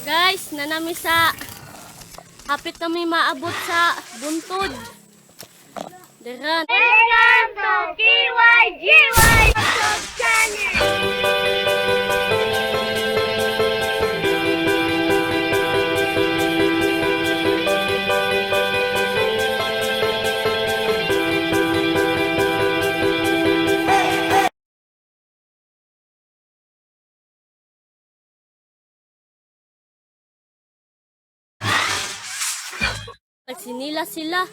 Guys, nanami sa hapit nami maabot sa buntod. Deran. Welcome to KYGY YouTube channel. Nagsinilas sila.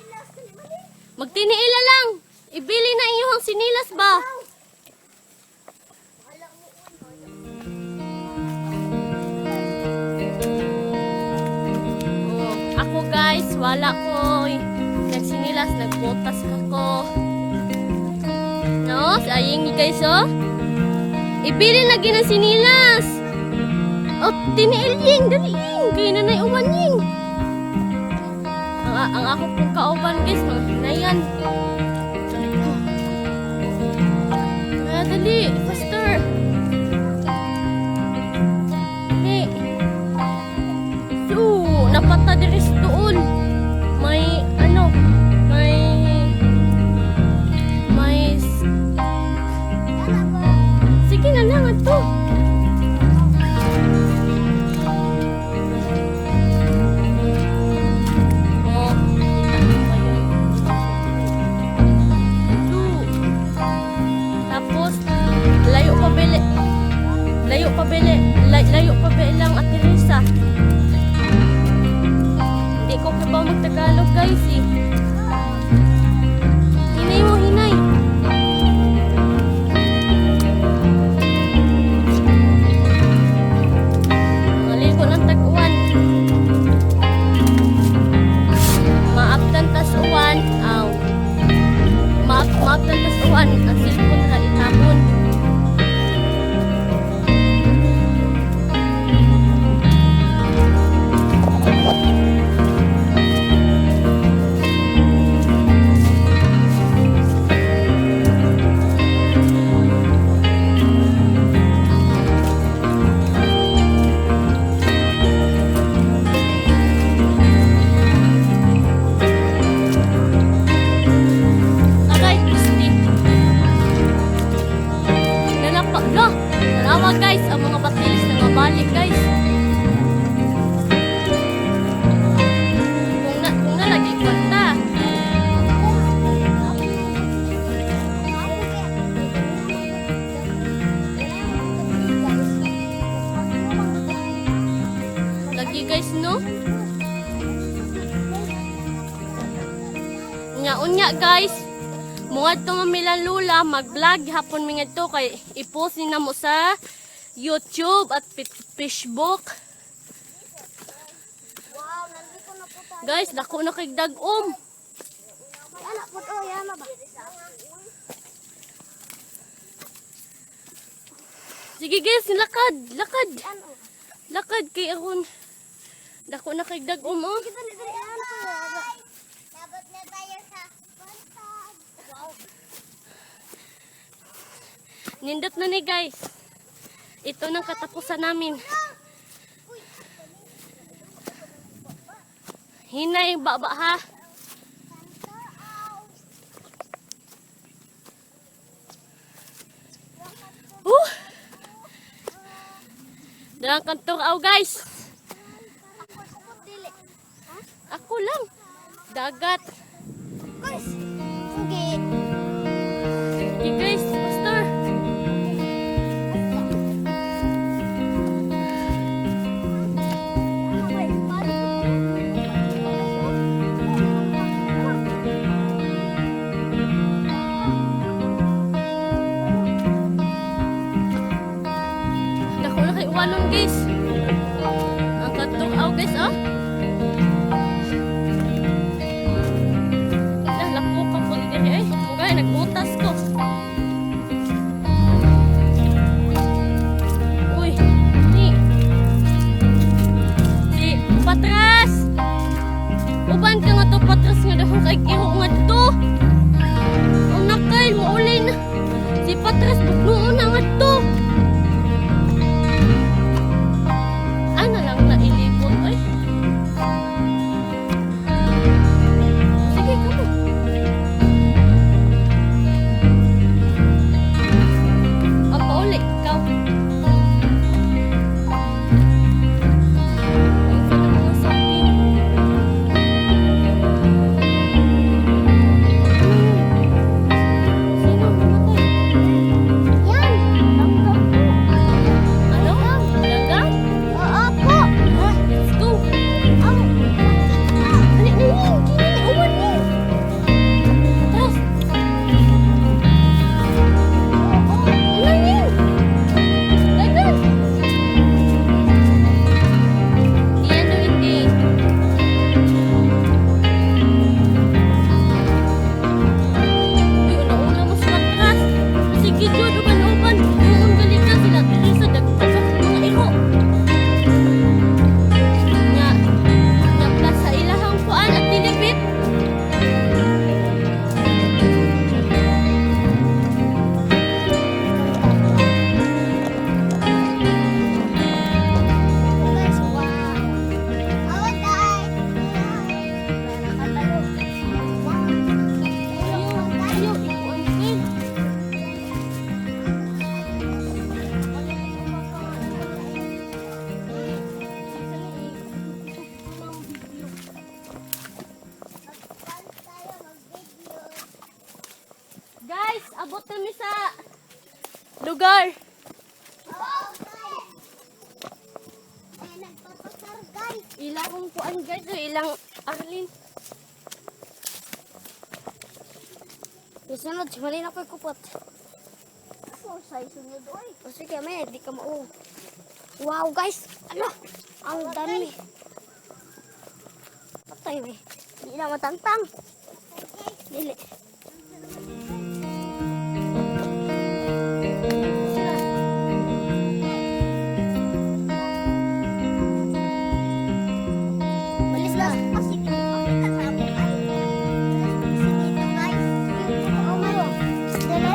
Magtiniila lang. Ibili na inyong sinilas ba? Oh, ako guys, wala ko. Nagsinilas, nagbotas ako. No, sayang guys oh. Ibili na ginang sinilas. Oh, tiniil ying, daliing. Kaya na naiuman ying. Ang ako pong kauban guys, mga hinayan. Dali, faster. Dali. So, napata diris doon. May, ano, may, sige na lang ito. Layo pa ba lang at Teresa? Hindi ko pa ba magtagalog guys eh. Hinay mo, hinay. Maligo ng tag-uwan. Maaptan tas uwan. Aw. Maaptan tas uwan. Ang silpon na itapon. Guys, ang mga batilis na mabalik guys. Kung na lagi kwanta. Lagi guys no. Unya guys. Muad to mamilan lula mag-vlog hapon mingad to kay i-post ni namo sa YouTube at Facebook. Wow, nandito na po tayo. Guys, dako na kay dag-om. Yana po to, yana ba? Sige guys, lakad, lakad. Ano? Lakad kay akon. Dako na kay dag-om oh. Kita na dali ano po. Dapat na tayo sa bantag. Wow. Nindot na ni guys. Ito nang katapusan namin. Hinay baba ha. Dalang kantor aw guys. Ako lang. Dagat. Guys, sige. Sige guys, pastor. Dako na kay uwanon guys. Ang kantor aw guys oh. Lapukan ko dito eh. Mugay nagbutas ko. Uy, ni. Si Patras. Uban ka nga to Patras nga dahon kay kiro nga to. Ang nakay mo uli na. Si Patras bugnuon na nga to. Ano lang na ilip. lugar. Ay, nagpapasar, guys. Ilang kong kuan guys, o ilang arlin. Isunod, simalin ako yung kupot. Ako, sa isunod, oy. O sige, may, di ka mao. Wow guys, ano? Ang dami. Patay may. Hindi na matangtang. Dili. Balis na. Kasi dito pakita sa amin, ay. Kasi dito, guys. Oh, my God. Dala.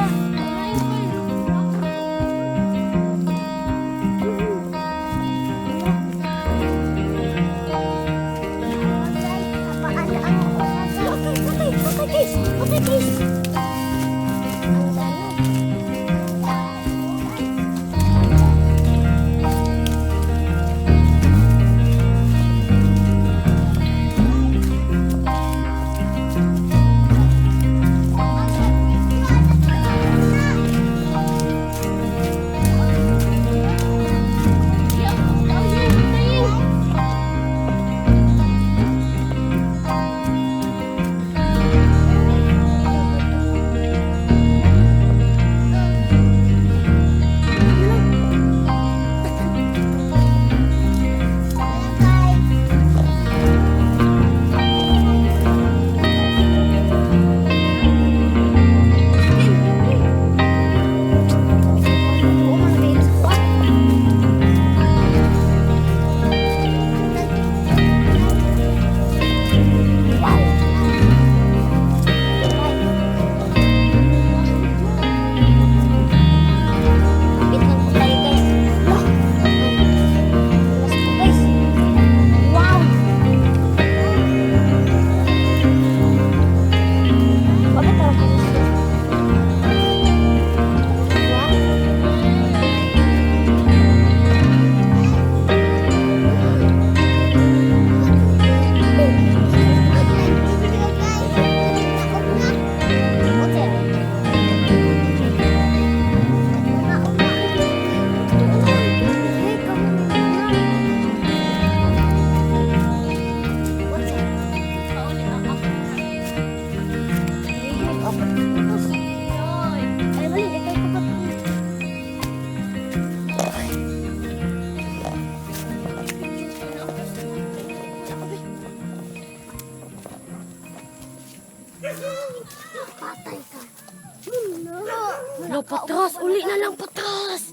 Lo, patras! Uli na lang, patras!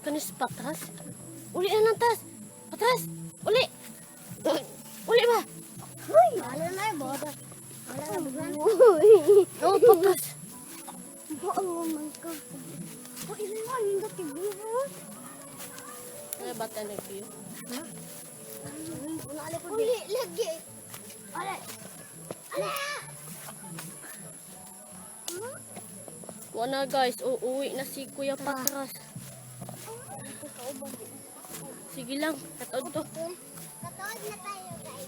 Kanis patras? Uli na lang, tas! Patras! Uli! Uli ba? Uy, ano na yung boda? Wala na ba? Oo, patras! Oo, man ka. O, ilan nga yung dati biro? Ano ba talaga yun? Uli, lagi. Ala. Ala. Wala guys, uuwi na si Kuya Patras. Sige lang, katod to. Katood na tayo, guys.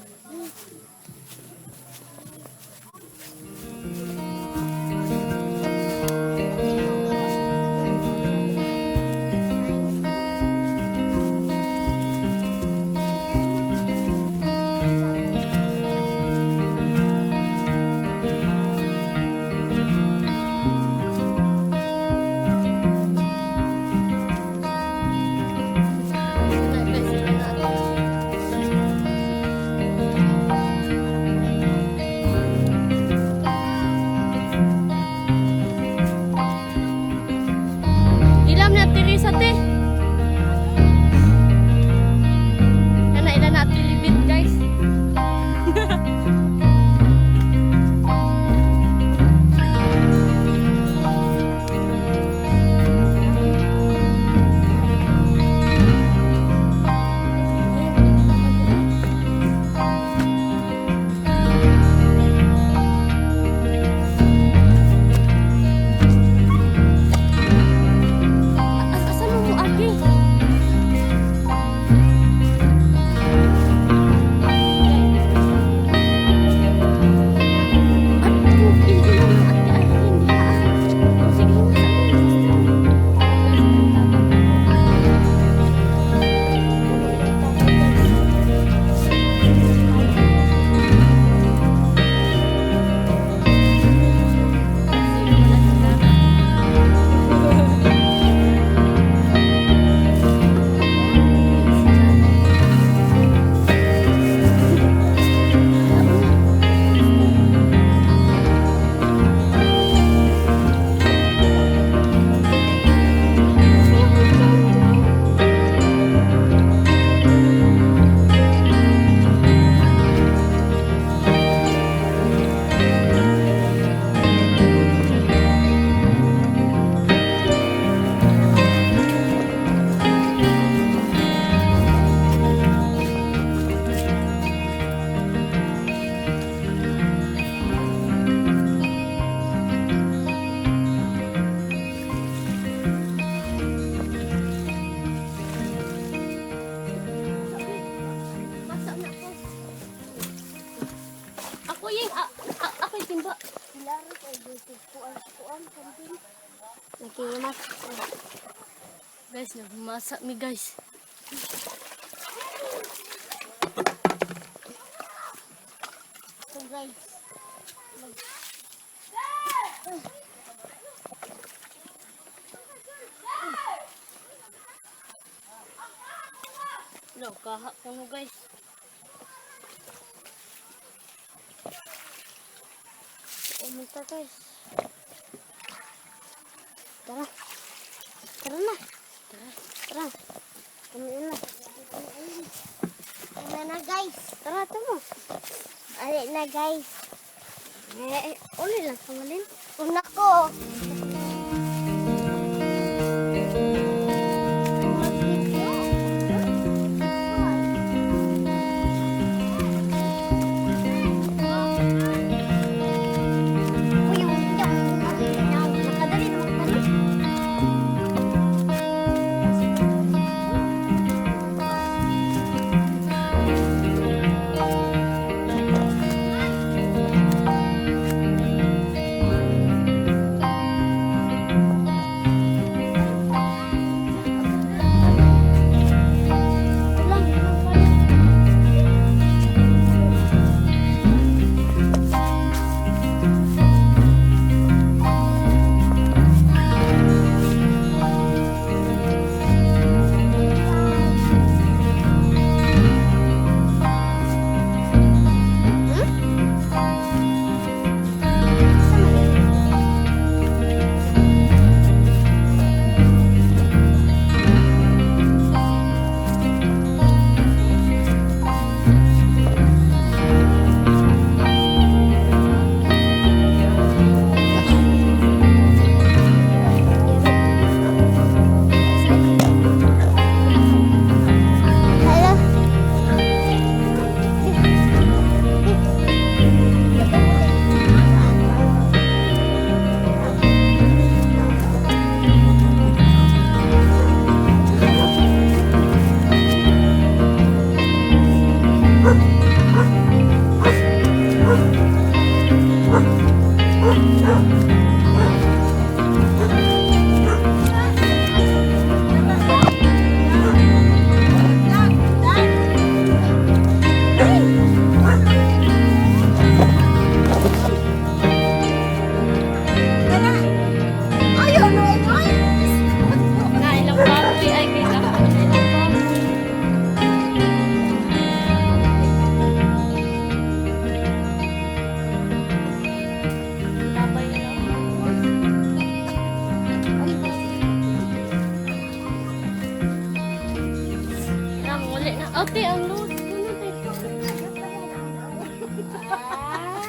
Laro kay dito kuan kantin. Nakimas. Guys, nagmasa mi guys. So guys. Lo, kaha ko no guys. Umunta guys. Tara. Tara na. Tara. Kumain na. Kumain na guys. Tara, tara. Ali na guys. Uli lang kamalin. Unak ko. Ate, ang load.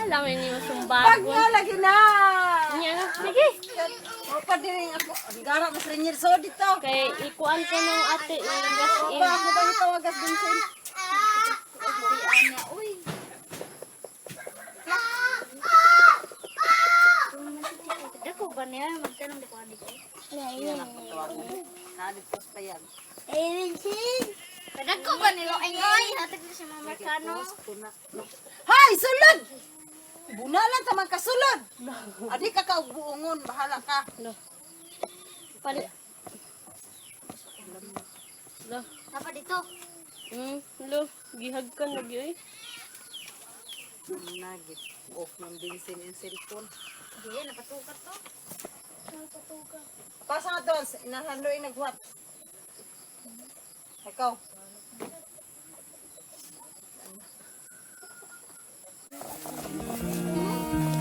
Lamin niyo sumbagon. Pag nga lagi na. Nya na. Sige. O pa din ako. Ang gara mas rinyer so dito. Kay ikuan ko ng ate. Gas O in. ba ako ba tawagas din sin? Dako ba niya magtanong dako dito? Kadit ko pa yan. Vincent. Dako ba nilo ay hatag na si Mama Kano? Hay, sulod! Bunalan tamang kasulod. Adi ka kaubuungon, bahala ka. Pali. Lo. Apa dito? Lo. Gihag ka lagi ay. Nagit. Off ng bensin yung cellphone. Di napatukat to. Napatukat. Pasa nga doon, inahandoy nagwat. Ikaw.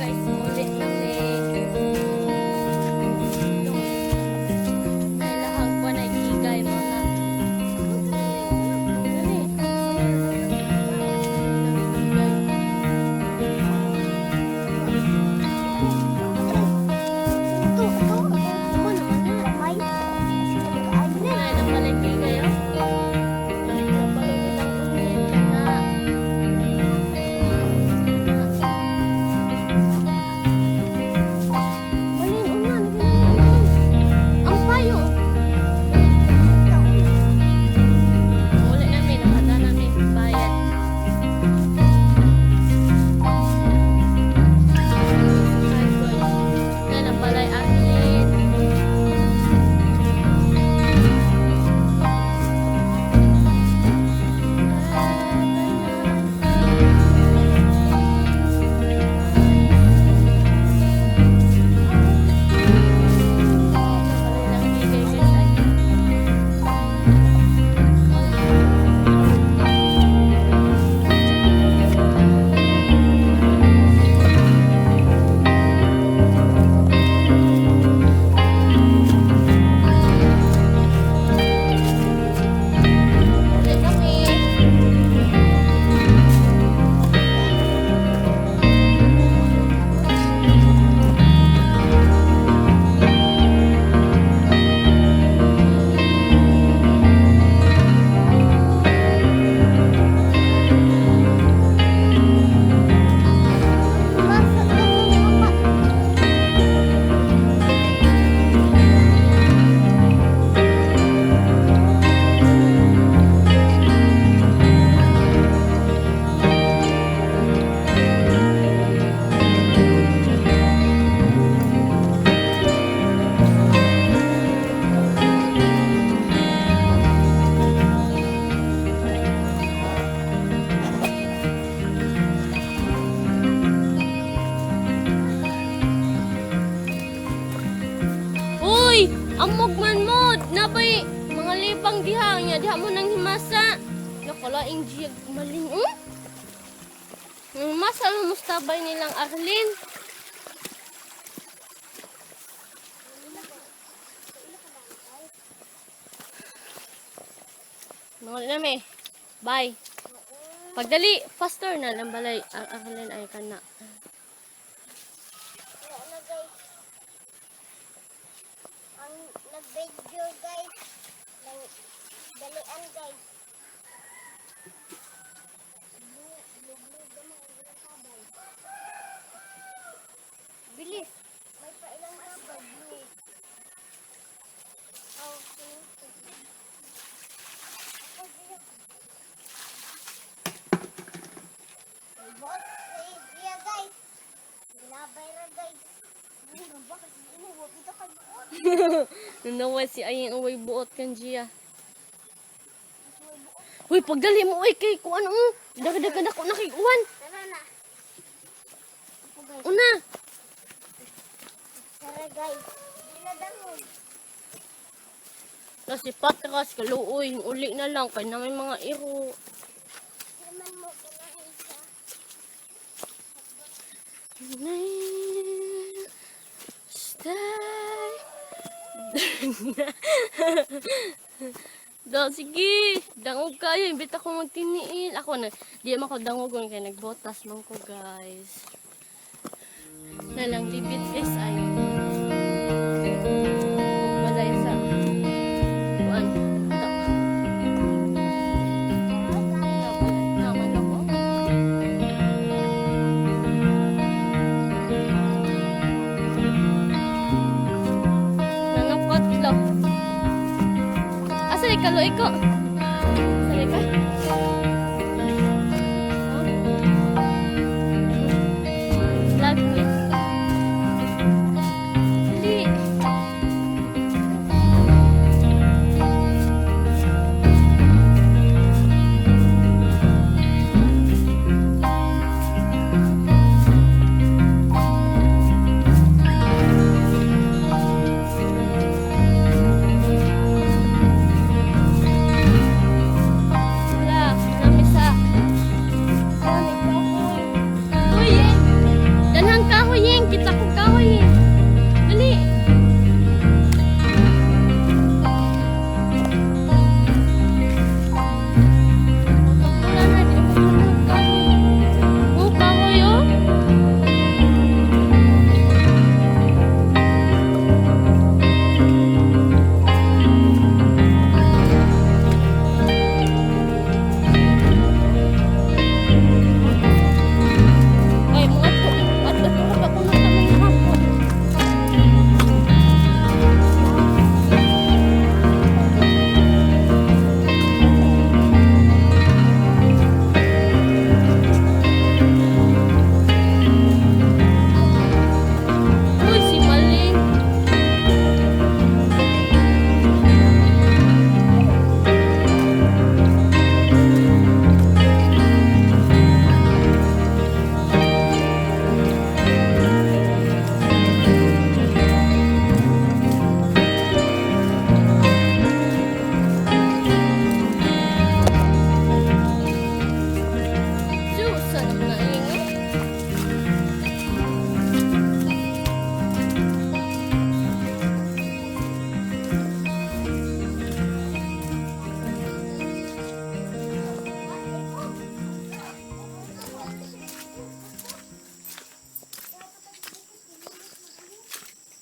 Guys, ulit lang eh. Nailahang pa na igay mga. Nailahang pala igay oh. Amog man mo, nabay mga libang diha nya diha mo nang himasa. Nakalaing jiyag maling. Masal mustabay nilang Arlin. Mga nami. Bye. Pagdali, faster na lang balay. Arlin ay kana. Ano guys? Ang nag-video guys. Dalian guys. Bilis. May pailang sabay. Oh, boss, dia guys. Ginabay ra guys. Ano ba kasi inuwa kita kay buot. Nanawa si Ayeng uway buot kan Gia. Uy, pagdali mo uy kay kuan Dagdagan ako na kay uwan. Tara na. Una. Tara guys. Dila dangon. Kasi patras kaluoy, uli na lang kay na may mga iro. Naman mo kunahin siya. Stay. Do, sige. Dangog kayo. Imbit ako magtiniil. Ako na. Di man ko dangogon kaya nagbotas man ko, guys. Nalang libit is ay. Balay sa. Kuan. Naman ako. Nanapot lang. Asa ikalo iko? Sali ka? Vlog please. Dali. Wala, namisa. Uy, Yeng. Danhang kahoy, Yeng. Kita ko kahoy, Yeng. Dali. Wala na, di ako tulog kahoy. Oh, kahoy, oh. Ay, mga to. At ito ka pa kung natamang hapon. Uy, si Maling. Susan na ingay.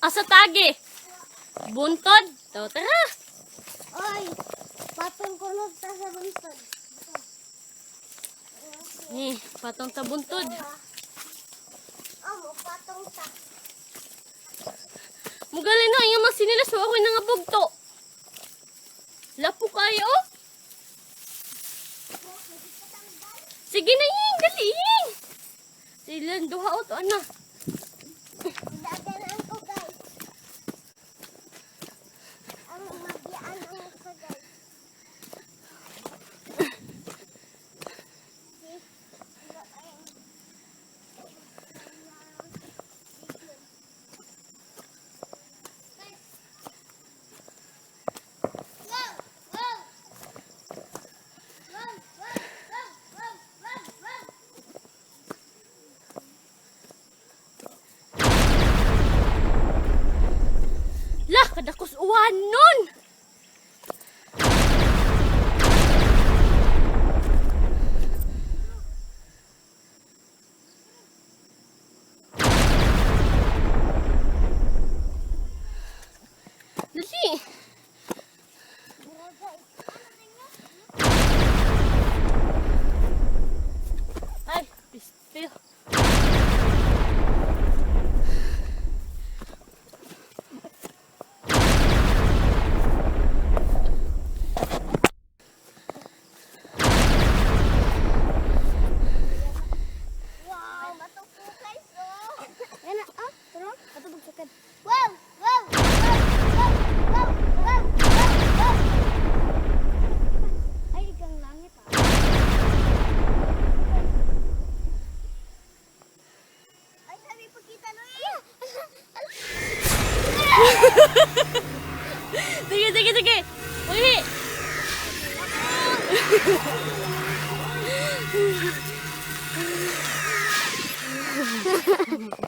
Asa tagi? Buntod? Daw, tara. Oy, patong kulog ta sa buntod. Patong ta buntod. Amo patong ta. Mugali na, yung mga sinilas mo ako na nga bugto. Lapo kayo. Sige na Ying, dali Ying. Silang duha o to, ana. Dadanan ko guys. Ang magyaan ang ko guys.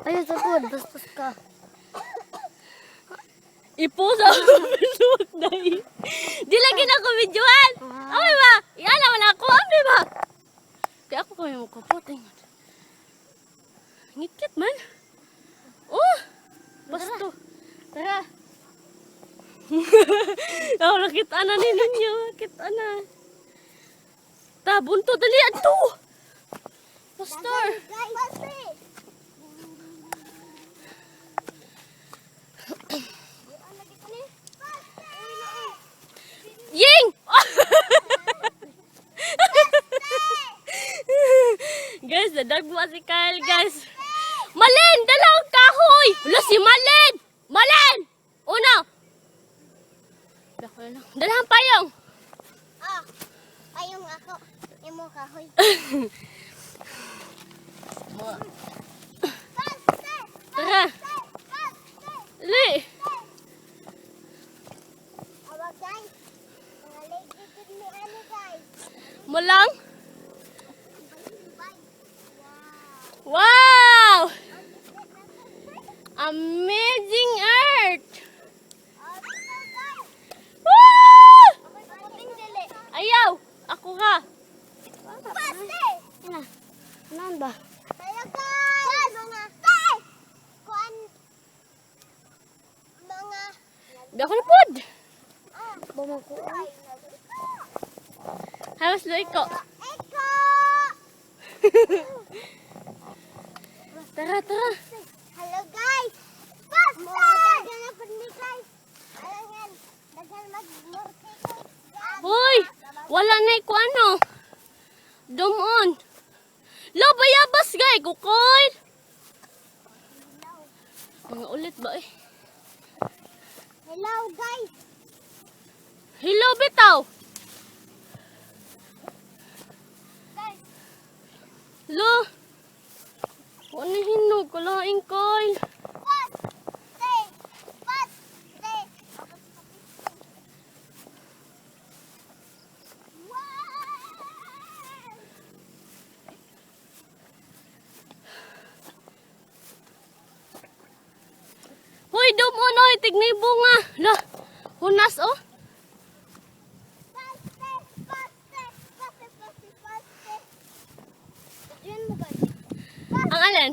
Ayun, sakod. Bastos ka. Ipo sa Facebook na di lagi na ko videoan. Ay ba? Iala man ako, ambi ba? Kaya ako kami mo kapoting. Ngikit man. Oh! Basto. Tara. Oh, nakita na ni ninyo. Nakita na. Ta, bunto dali ato. Pastor. Ying! Guys, nadagwa si Kyle, guys. Malen! Dalawang kahoy! Wala si Malen! Malen! Una! Dalawang payong! Ah, payong ako. Imo kahoy. Tara! Li! Awag guys. Nangaligid ni ano guys. Malang? Wow! Amazing Earth! Woo! Ayaw! Ako ka! Nan ba? Tayo guys! Mga kuan mga Di ako na pod! bumangkuan. Halos doy ko. Eko! Tara, tara! Hello guys! Dagan na po ni guys. Ayan, dagan mag-morte ko. Hoy! Wala na ko ano. Dumon. Lo, bayabas gay, kukoy! Mga ulit ba eh? Hello guys! Hello, bitaw! Guys! Lo! Ano hinog? Kalaing koy! Paste! Paste! Wow! Hoy, dumon oy! Tigni bunga! Lo! Hunas oh! Paste! Paste! Paste! Paste! Paste! Yan mo guys. Ang alin?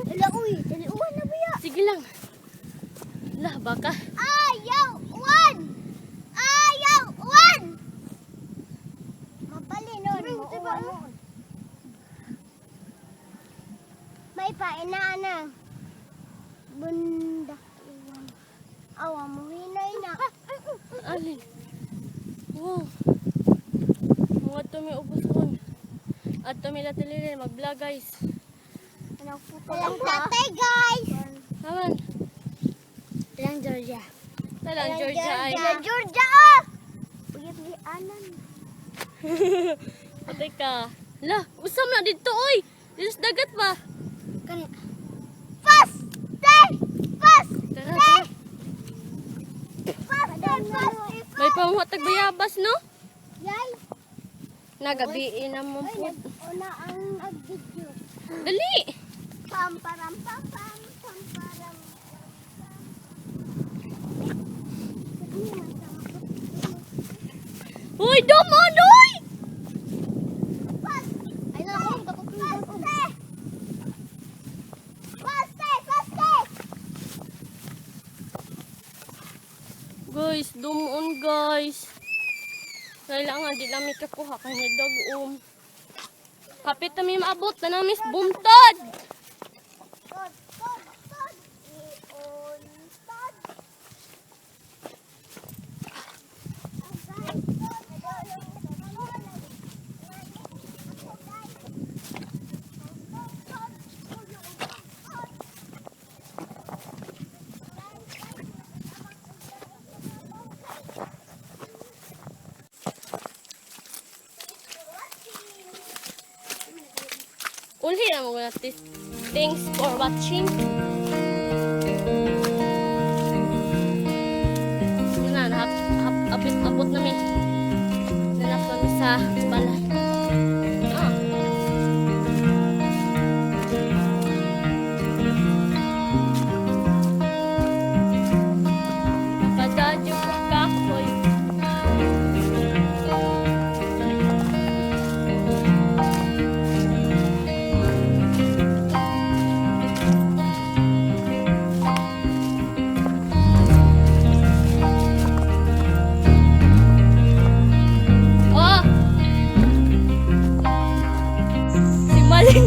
Hello, uy! Daliuan na ba yan? Sige lang. Lah, baka. Ayaw! One! Ayaw! One! Mapali nun. Mauwan nun. May painaan na. Bunda. Iwan. Awa mo hinay na. Alin? Wow. Mga tumi ubos kon. At tumi latilili. Mag-vlog guys. Walang tatay guys! Haman. Walang Georgia. Talang Georgia ay. Walang Georgia oh! Puyat-puyanan. Patay ka. Lah, usam na dito oy. Dito sa dagat ba? Kani. Paste! Paste! Tara, tara. Paste! Paste! May pamuhatag bayabas no? Yay! Nagabiin na mo Ay, po. una ang nag-video. Dali. Pam param pam pam pam param. Uy, dumon oy. Ay na ako, kapag paste! Paste! Guys, dumon guys. Kailangan di namin kakuha kanya dagom. Kapit na may maabot na namin bumtad. Tod, tod, tod. Ion, tod. Uli na mo na thanks for watching. Yun na, abot namin. Nanap kami sa balay.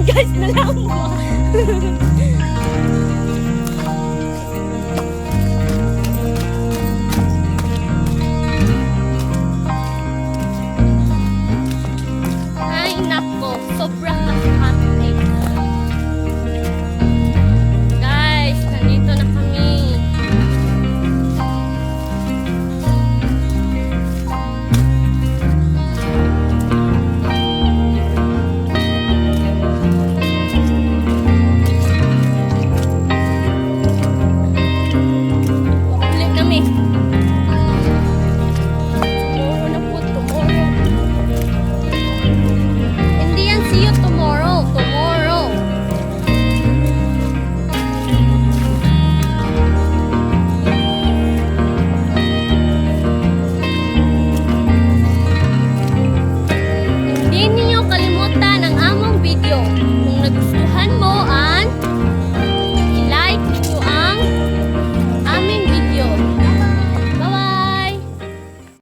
guys na lang mo.